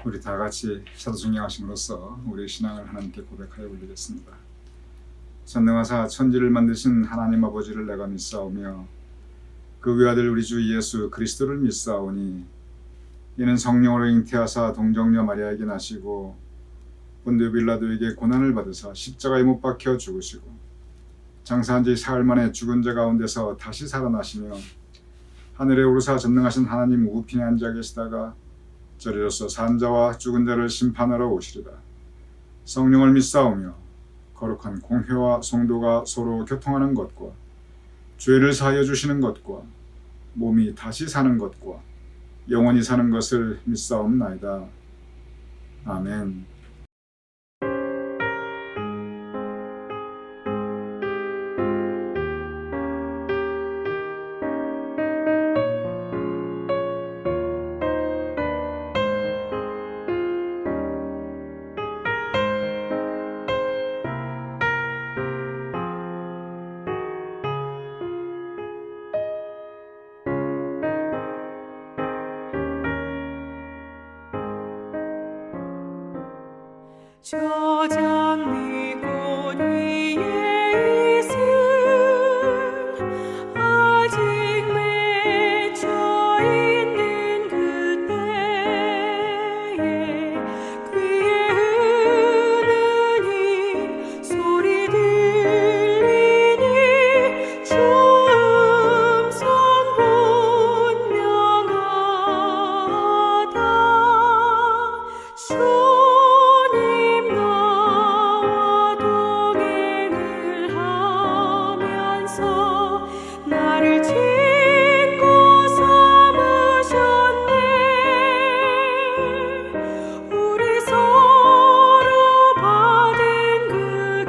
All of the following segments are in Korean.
우리 다 같이 사도순경하심으로써 우리의 신앙을 하나님께 고백하여 올리겠습니다. 전능하사 천지를 만드신 하나님 아버지를 내가 믿사오며 그 외아들 우리 주 예수 그리스도를 믿사오니 이는 성령으로 잉태하사 동정녀 마리아에게 나시고 본디오 빌라도에게 고난을 받으사 십자가에 못 박혀 죽으시고 장사한 지 사흘 만에 죽은 자 가운데서 다시 살아나시며 하늘에 오르사 전능하신 하나님 우편에 앉아 계시다가 저리로서 산 자와 죽은 자를 심판하러 오시리라. 성령을 믿사오며 거룩한 공회와 성도가 서로 교통하는 것과 죄를 사하여 주시는 것과 몸이 다시 사는 것과 영원히 사는 것을 믿사옵나이다. 아멘. 저장미 꽃 위에 있음 아직 맺혀 있는 그때에 귀에 흐르니 소리 들리니 주 음성 분명하다. 주님 나와 동행을 하면서 나를 친구 삼으셨네. 우리 서로 받은 그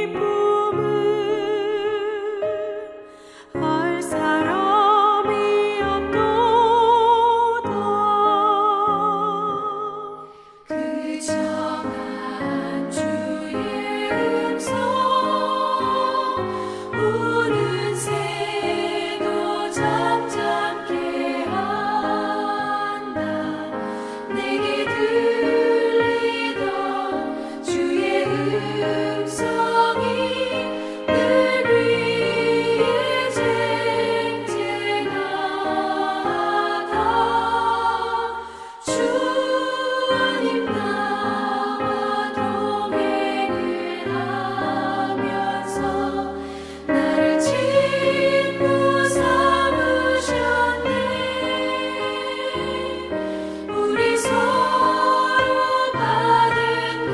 기쁨은 알 사람이 없도다. 그 정한 주의 음성 우는 새도 잠잠케 한다. 내게 들리던 주의 음성이 늘 위에 쟁쟁하다. 주님 나와 동행을 하면서 나를 친구 삼으셨네. 우리 서로 받은 그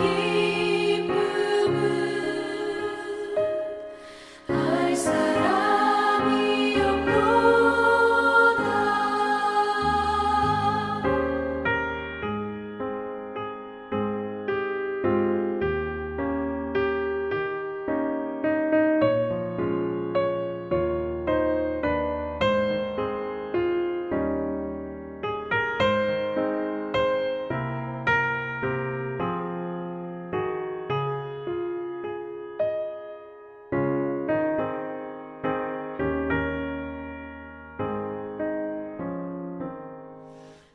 기쁨은 알 사람이 없도다.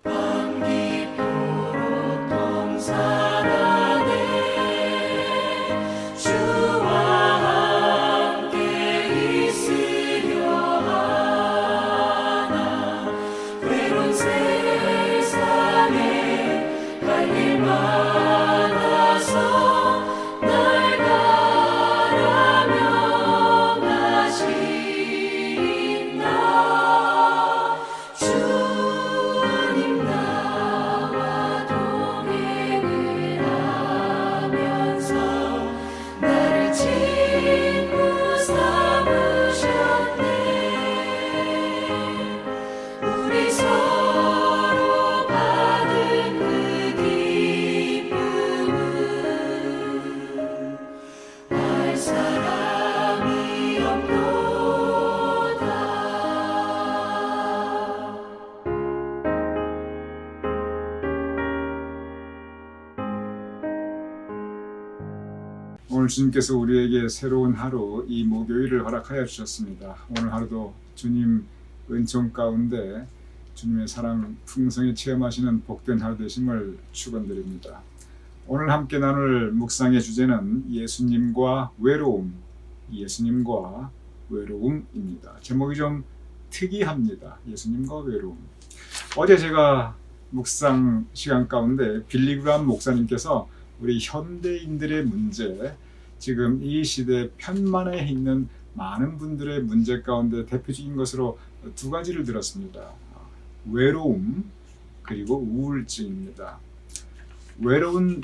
밤 깊도록 동산 안에 주와 함께 있으려 하나. 외로운 세상에 갈 일 많아서 날 가라며 가신다. 주님 나와 동행을 하면서 나를 친구 삼으셨네. 우리 서로 받은 그 기쁨은 알 사람이 없도다. 오늘 주님께서 우리에게 새로운 하루 이 목요일을 허락하여 주셨습니다. 오늘 하루도 주님 은총 가운데 주님의 사랑 풍성히 체험하시는 복된 하루 되심을 축원드립니다. 오늘 함께 나눌 묵상의 주제는 예수님과 외로움입니다. 제목이 좀 특이합니다. 예수님과 외로움. 어제 제가 묵상 시간 가운데 빌리 그레이엄 목사님께서 우리 현대인들의 문제, 지금 이 시대 편만에 있는 많은 분들의 문제 가운데 대표적인 것으로 두 가지를 들었습니다. 외로움 그리고 우울증입니다. 외로움,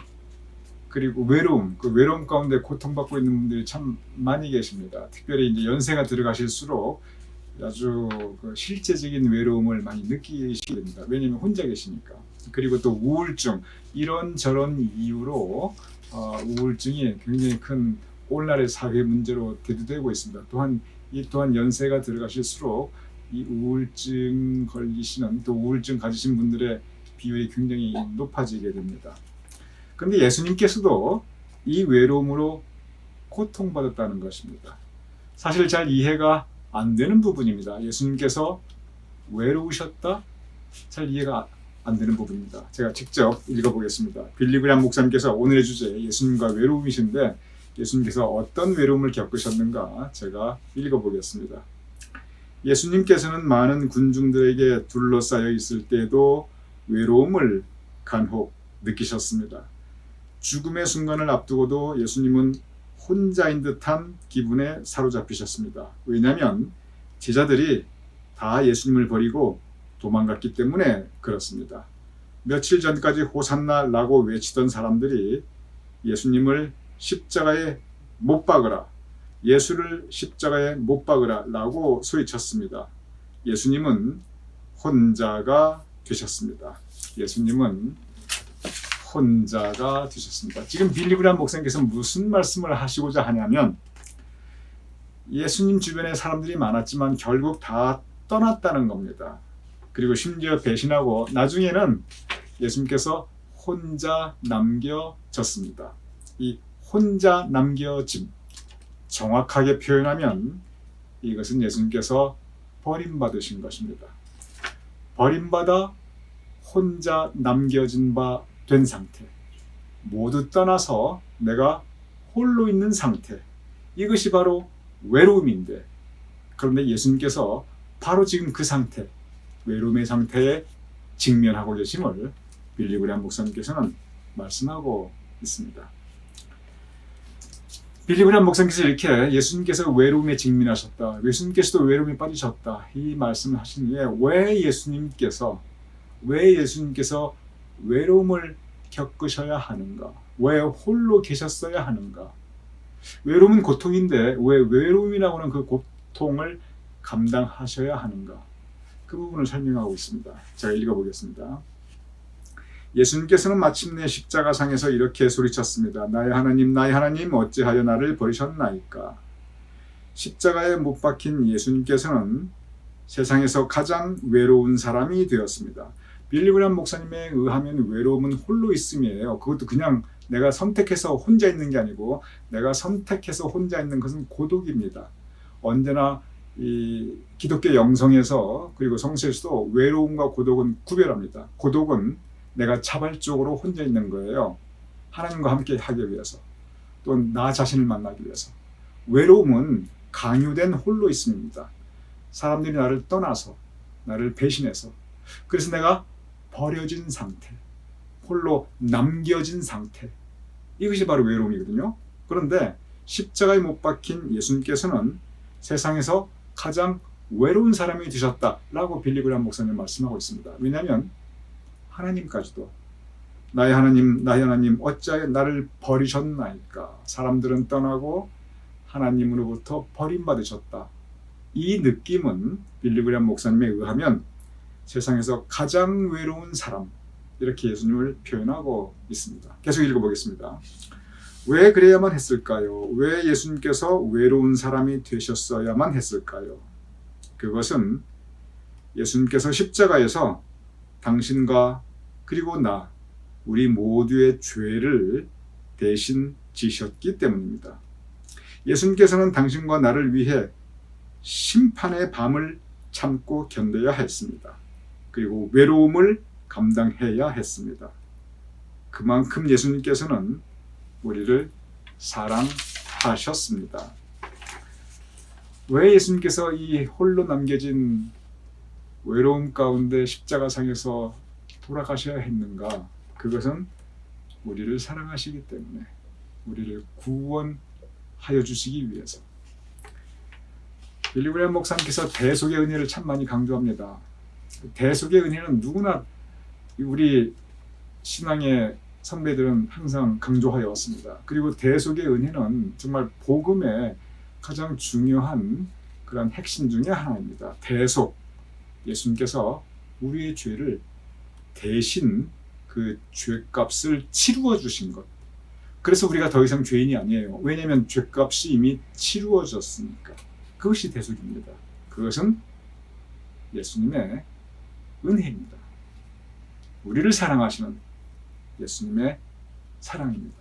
그 외로움 가운데 고통받고 있는 분들이 참 많이 계십니다. 특별히 이제 연세가 들어가실수록 아주 그 실제적인 외로움을 많이 느끼시게 됩니다. 왜냐하면 혼자 계시니까. 그리고 또 우울증, 이런저런 이유로 우울증이 굉장히 큰 오늘날의 사회 문제로 대두되고 있습니다. 또한 연세가 들어가실수록 이 우울증 걸리시는, 또 우울증 가지신 분들의 비율이 굉장히 높아지게 됩니다. 그런데 예수님께서도 이 외로움으로 고통받았다는 것입니다. 사실 잘 이해가 안 되는 부분입니다. 예수님께서 외로우셨다? 잘 이해가 안 되는 부분입니다. 제가 직접 읽어보겠습니다. 빌리 그레이엄 목사님께서 오늘의 주제 예수님과 외로움이신데 예수님께서 어떤 외로움을 겪으셨는가 제가 읽어보겠습니다. 예수님께서는 많은 군중들에게 둘러싸여 있을 때에도 외로움을 간혹 느끼셨습니다. 죽음의 순간을 앞두고도 예수님은 혼자인 듯한 기분에 사로잡히셨습니다. 왜냐하면 제자들이 다 예수님을 버리고 도망갔기 때문에 그렇습니다. 며칠 전까지 호산나라고 외치던 사람들이 예수님을 십자가에 못 박으라, 예수를 십자가에 못 박으라 라고 소리쳤습니다. 예수님은 혼자가 되셨습니다. 지금 빌리 그레이엄 목사님께서 무슨 말씀을 하시고자 하냐면 예수님 주변에 사람들이 많았지만 결국 다 떠났다는 겁니다. 그리고 심지어 배신하고 나중에는 예수님께서 혼자 남겨졌습니다. 이 혼자 남겨짐, 정확하게 표현하면 이것은 예수님께서 버림받으신 것입니다. 버림받아 혼자 남겨진 바 된 상태, 모두 떠나서 내가 홀로 있는 상태, 이것이 바로 외로움인데, 그런데 예수님께서 바로 지금 그 상태, 외로움의 상태에 직면하고 계심을 빌리 그레이엄 목사님께서는 말씀하고 있습니다. 빌리 그레이엄 목사님께서 이렇게 예수님께서 외로움에 직면하셨다, 예수님께서도 외로움에 빠지셨다, 이 말씀을 하신 후에 왜 예수님께서 외로움을 겪으셔야 하는가? 왜 홀로 계셨어야 하는가? 외로움은 고통인데 왜 외로움이라고 하는 그 고통을 감당하셔야 하는가? 그 부분을 설명하고 있습니다. 제가 읽어보겠습니다. 예수님께서는 마침내 십자가상에서 이렇게 소리쳤습니다. 나의 하나님, 어찌하여 나를 버리셨나이까? 십자가에 못 박힌 예수님께서는 세상에서 가장 외로운 사람이 되었습니다. 빌리 그레이엄 목사님에 의하면 외로움은 홀로 있음이에요. 그것도 그냥 내가 선택해서 혼자 있는 게 아니고 내가 선택해서 혼자 있는 것은 고독입니다. 언제나 이 기독교 영성에서 그리고 성서에서도 외로움과 고독은 구별합니다. 고독은 내가 자발적으로 혼자 있는 거예요. 하나님과 함께 하기 위해서, 또 나 자신을 만나기 위해서. 외로움은 강요된 홀로 있음입니다. 사람들이 나를 떠나서, 나를 배신해서, 그래서 내가 버려진 상태, 홀로 남겨진 상태, 이것이 바로 외로움이거든요. 그런데 십자가에 못 박힌 예수님께서는 세상에서 가장 외로운 사람이 되셨다라고 빌리 그레이엄 목사님 말씀하고 있습니다. 왜냐하면 하나님까지도 나의 하나님 어찌하여 나를 버리셨나이까? 사람들은 떠나고 하나님으로부터 버림받으셨다. 이 느낌은 빌리 그레이엄 목사님에 의하면 세상에서 가장 외로운 사람, 이렇게 예수님을 표현하고 있습니다. 계속 읽어보겠습니다. 왜 그래야만 했을까요? 왜 예수님께서 외로운 사람이 되셨어야만 했을까요? 그것은 예수님께서 십자가에서 당신과 그리고 나, 우리 모두의 죄를 대신 지셨기 때문입니다. 예수님께서는 당신과 나를 위해 심판의 밤을 참고 견뎌야 했습니다. 그리고 외로움을 감당해야 했습니다. 그만큼 예수님께서는 우리를 사랑하셨습니다. 왜 예수님께서 이 홀로 남겨진 외로움 가운데 십자가상에서 돌아가셔야 했는가? 그것은 우리를 사랑하시기 때문에, 우리를 구원하여 주시기 위해서. 빌리 그레이엄 목사님께서 대속의 은혜를 참 많이 강조합니다. 대속의 은혜는 누구나 우리 신앙의 선배들은 항상 강조하여 왔습니다. 그리고 대속의 은혜는 정말 복음의 가장 중요한 그런 핵심 중에 하나입니다. 대속, 예수님께서 우리의 죄를 대신 그 죄값을 치루어 주신 것. 그래서 우리가 더 이상 죄인이 아니에요. 왜냐하면 죄값이 이미 치루어졌으니까. 그것이 대속입니다. 그것은 예수님의 은혜입니다. 우리를 사랑하시는 예수님의 사랑입니다.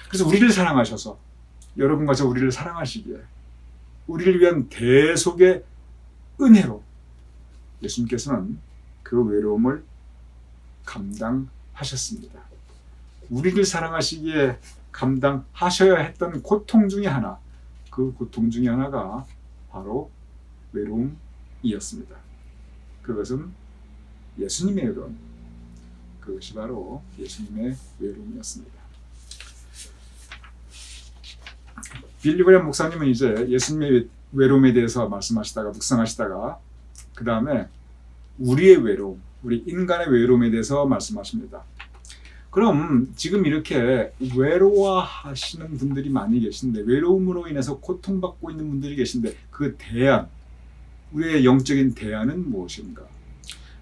그래서 우리를 사랑하셔서 여러분과 저 우리를 사랑하시기에 우리를 위한 대속의 은혜로 예수님께서는 그 외로움을 감당하셨습니다. 우리를 사랑하시기에 감당하셔야 했던 고통 중에 하나, 그 고통 중에 하나가 바로 외로움이었습니다. 그것은 예수님의 외로움, 그것이 바로 예수님의 외로움이었습니다. 빌리 그레이엄 목사님은 이제 예수님의 외로움에 대해서 말씀하시다가 묵상하시다가 그 다음에 우리의 외로움, 우리 인간의 외로움에 대해서 말씀하십니다. 그럼 지금 이렇게 외로워하시는 분들이 많이 계신데, 외로움으로 인해서 고통받고 있는 분들이 계신데, 그 대안, 우리의 영적인 대안은 무엇인가?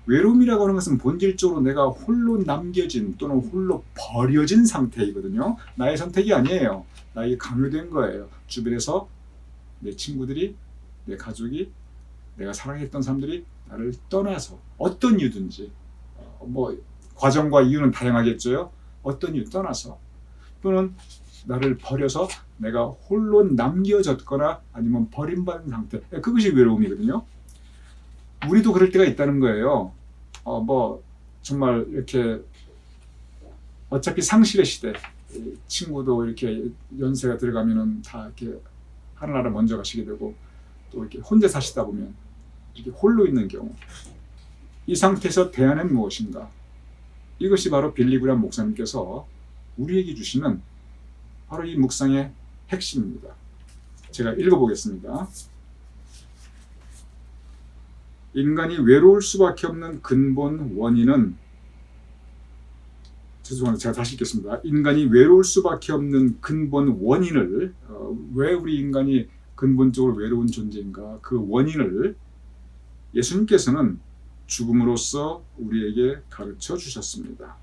외로움이라고 하는 것은 본질적으로 내가 홀로 남겨진 또는 홀로 버려진 상태이거든요. 나의 선택이 아니에요. 나에게 강요된 거예요. 주변에서 내 친구들이, 내 가족이, 내가 사랑했던 사람들이 나를 떠나서 어떤 이유든지, 과정과 이유는 다양하겠죠. 어떤 이유 떠나서, 또는 나를 버려서 내가 홀로 남겨졌거나 아니면 버림받은 상태, 그것이 외로움이거든요. 우리도 그럴 때가 있다는 거예요. 정말 이렇게 어차피 상실의 시대, 친구도 이렇게 연세가 들어가면은 다 이렇게 하나하나 먼저 가시게 되고, 또 이렇게 혼자 사시다 보면 이렇게 홀로 있는 경우, 이 상태에서 대안은 무엇인가? 이것이 바로 빌리 그레이엄 목사님께서 우리에게 주시는 바로 이 묵상의 핵심입니다. 제가 읽어보겠습니다. 인간이 외로울 수밖에 없는 근본 원인은, 죄송합니다. 제가 다시 읽겠습니다. 인간이 외로울 수밖에 없는 근본 원인을, 왜 우리 인간이 근본적으로 외로운 존재인가? 그 원인을 예수님께서는 죽음으로써 우리에게 가르쳐 주셨습니다.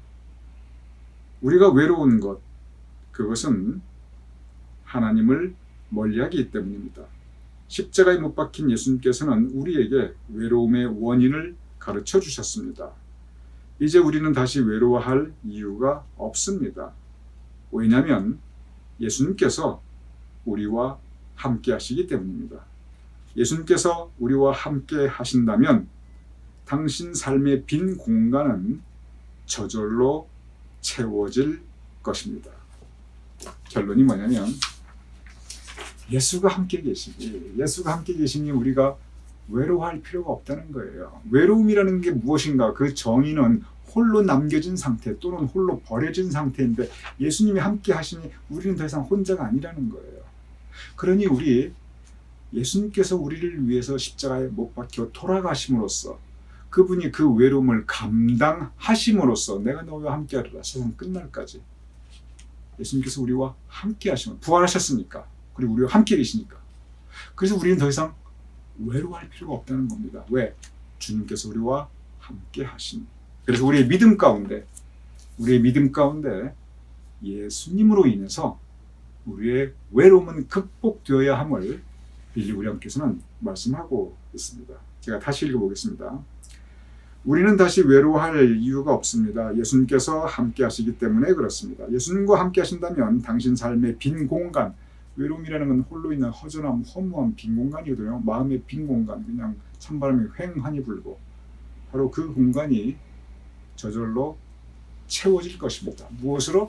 우리가 외로운 것, 그것은 하나님을 멀리하기 때문입니다. 십자가에 못 박힌 예수님께서는 우리에게 외로움의 원인을 가르쳐 주셨습니다. 이제 우리는 다시 외로워할 이유가 없습니다. 왜냐하면 예수님께서 우리와 함께 하시기 때문입니다. 예수님께서 우리와 함께 하신다면 당신 삶의 빈 공간은 저절로 채워질 것입니다. 결론이 뭐냐면 예수가 함께 계시니 우리가 외로워할 필요가 없다는 거예요. 외로움이라는 게 무엇인가? 그 정의는 홀로 남겨진 상태 또는 홀로 버려진 상태인데, 예수님이 함께 하시니 우리는 더 이상 혼자가 아니라는 거예요. 그러니 우리 예수님께서 우리를 위해서 십자가에 못 박혀 돌아가심으로써, 그분이 그 외로움을 감당하심으로써 내가 너와 함께 하리라 세상 끝날까지, 예수님께서 우리와 함께 하시면 부활하셨으니까, 그리고 우리와 함께 계시니까, 그래서 우리는 더 이상 외로워할 필요가 없다는 겁니다. 왜? 주님께서 우리와 함께 하신. 그래서 우리의 믿음 가운데 예수님으로 인해서 우리의 외로움은 극복되어야 함을 빌리 그레이엄께서는 말씀하고 있습니다. 제가 다시 읽어보겠습니다. 우리는 다시 외로워할 이유가 없습니다. 예수님께서 함께 하시기 때문에 그렇습니다. 예수님과 함께 하신다면 당신 삶의 빈 공간, 외로움이라는 건 홀로 있는 허전함, 허무함, 빈 공간이거든요. 마음의 빈 공간, 그냥 찬바람이 휑하니 불고 바로 그 공간이 저절로 채워질 것입니다. 무엇으로?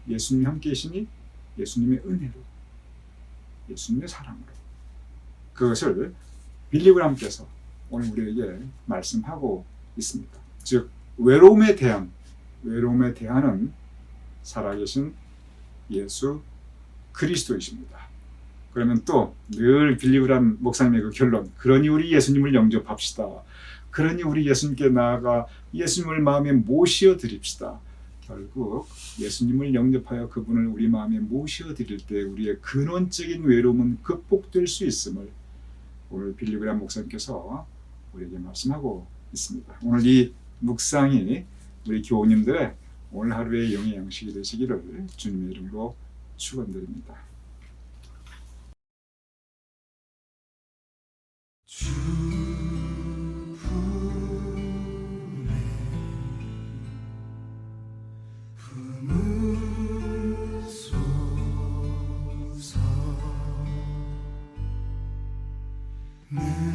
예수님이 함께 계시니 예수님의 은혜로, 예수님의 사랑으로. 그것을 빌리그램께서 오늘 우리에게 말씀하고 있습니다. 즉 외로움에 대한은 살아계신 예수 그리스도이십니다. 그러면 또 늘 빌리그램 목사님의 그 결론, 그러니 우리 예수님을 영접합시다. 그러니 우리 예수님께 나아가 예수님을 마음에 모시어 드립시다. 결국 예수님을 영접하여 그분을 우리 마음에 모시어 드릴 때 우리의 근원적인 외로움은 극복될 수 있음을 오늘 빌리그램 목사님께서 우리에게 말씀하고 있습니다. 오늘 이 묵상이 우리 교우님들의 오늘 하루의 영의 양식이 되시기를 주님의 이름으로 축원드립니다. 주 품에 품으소서. 능력에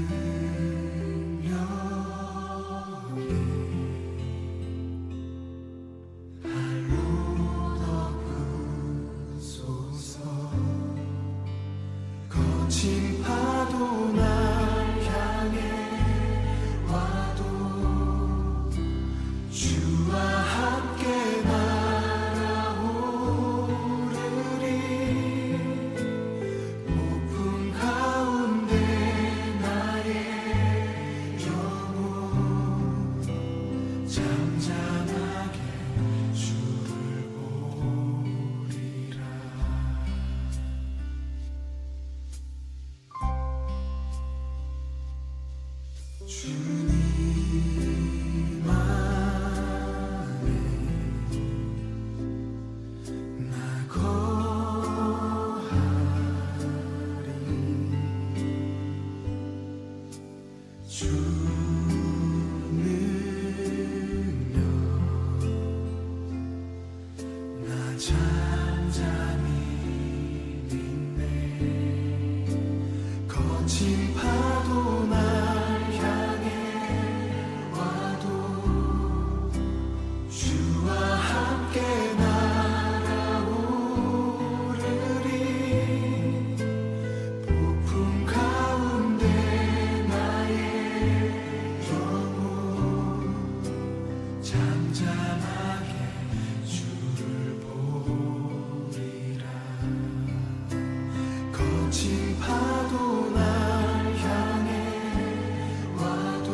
발로 덮으소서. 거친 파도 날 향해 와도 주와 함께 날아오르리. 높은 가운데 나의 영혼 잠잠하게 주를 보리라. 주님 안에 나 거하리. 주 능력 나 잠잠히 믿네. 거친 파도 날 향해 와도 주와 함께 날아오르리. 폭풍 가운데 나의 영혼 잠잠하게 주를 보리라. 거친 파도 날 향해 와도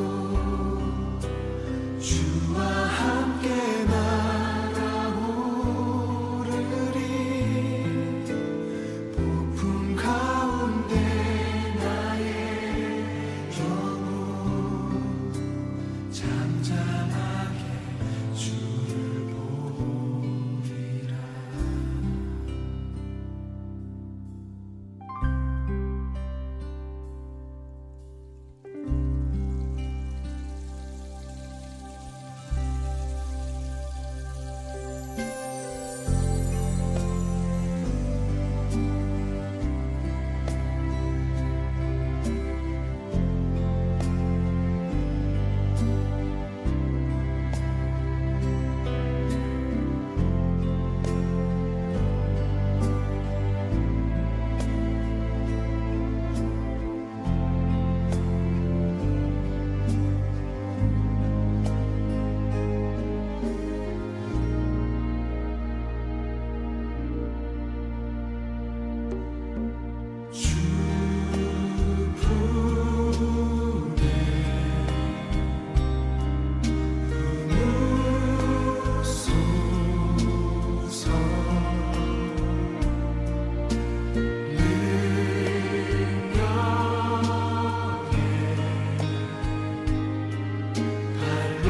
주와 함께 날아오르리. 폭풍 가운데 나의 영혼 잠잠하게 주를 보리라. 주 품에 품으소서. 능력에 발로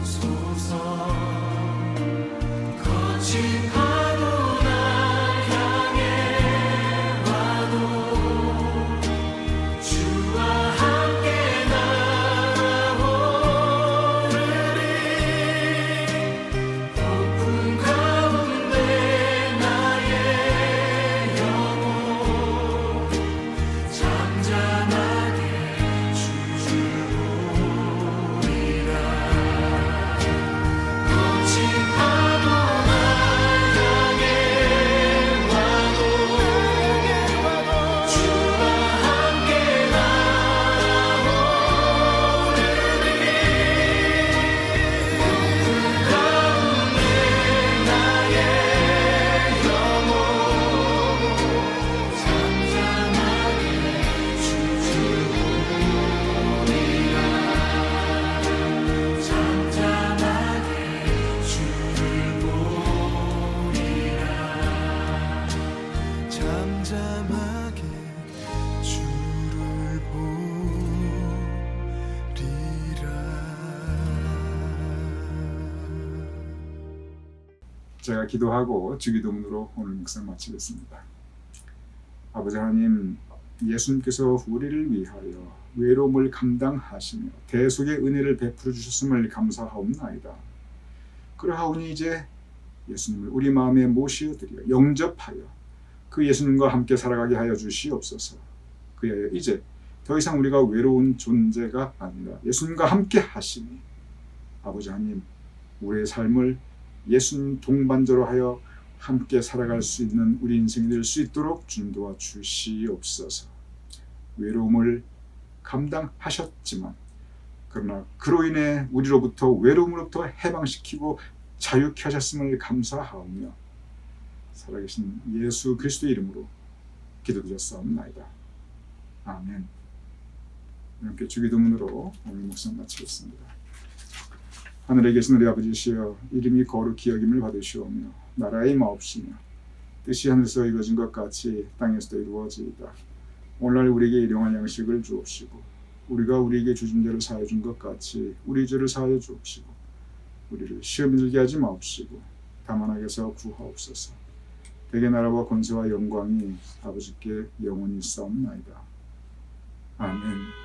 덮으소서. 거친 파도 날 향해 와도 주와 함께 날아오르리. 폭풍 가운데 나의 영혼 잠잠하게 주를 제가 기도하고 주기도문으로 오늘 묵상 마치겠습니다. 아버지 하나님, 예수님께서 우리를 위하여 외로움을 감당하시며 대속의 은혜를 베풀어 주셨음을 감사하옵나이다. 그러하오니 이제 예수님을 우리 마음에 모시어드려 영접하여 그 예수님과 함께 살아가게 하여 주시옵소서. 그리하여 이제 더 이상 우리가 외로운 존재가 아니라 예수님과 함께 하시니 아버지 하나님, 우리의 삶을 예수님 동반자로 하여 함께 살아갈 수 있는 우리 인생이 될 수 있도록 주님 도와 주시옵소서. 외로움을 감당하셨지만 그러나 그로 인해 우리로부터 외로움으로부터 해방시키고 자유케 하셨음을 감사하오며 살아계신 예수 그리스도의 이름으로 기도드렸사옵나이다. 아멘. 이렇게 주기도문으로 오늘 묵상 마치겠습니다. 하늘에 계신 우리 아버지시여, 이름이 거룩히 여김을 받으시오며 나라의 마옵시며 뜻이 하늘에서 이루어진 것 같이 땅에서도 이루어지이다. 오늘날 우리에게 일용할 양식을 주옵시고 우리가 우리에게 주신 죄를 사하여 준 것 같이 우리 죄를 사하여 주옵시고 우리를 시험에 들게 하지 마옵시고 다만 악에서 구하옵소서. 대개 나라와 권세와 영광이 아버지께 영원히 있사옵나이다. 아멘.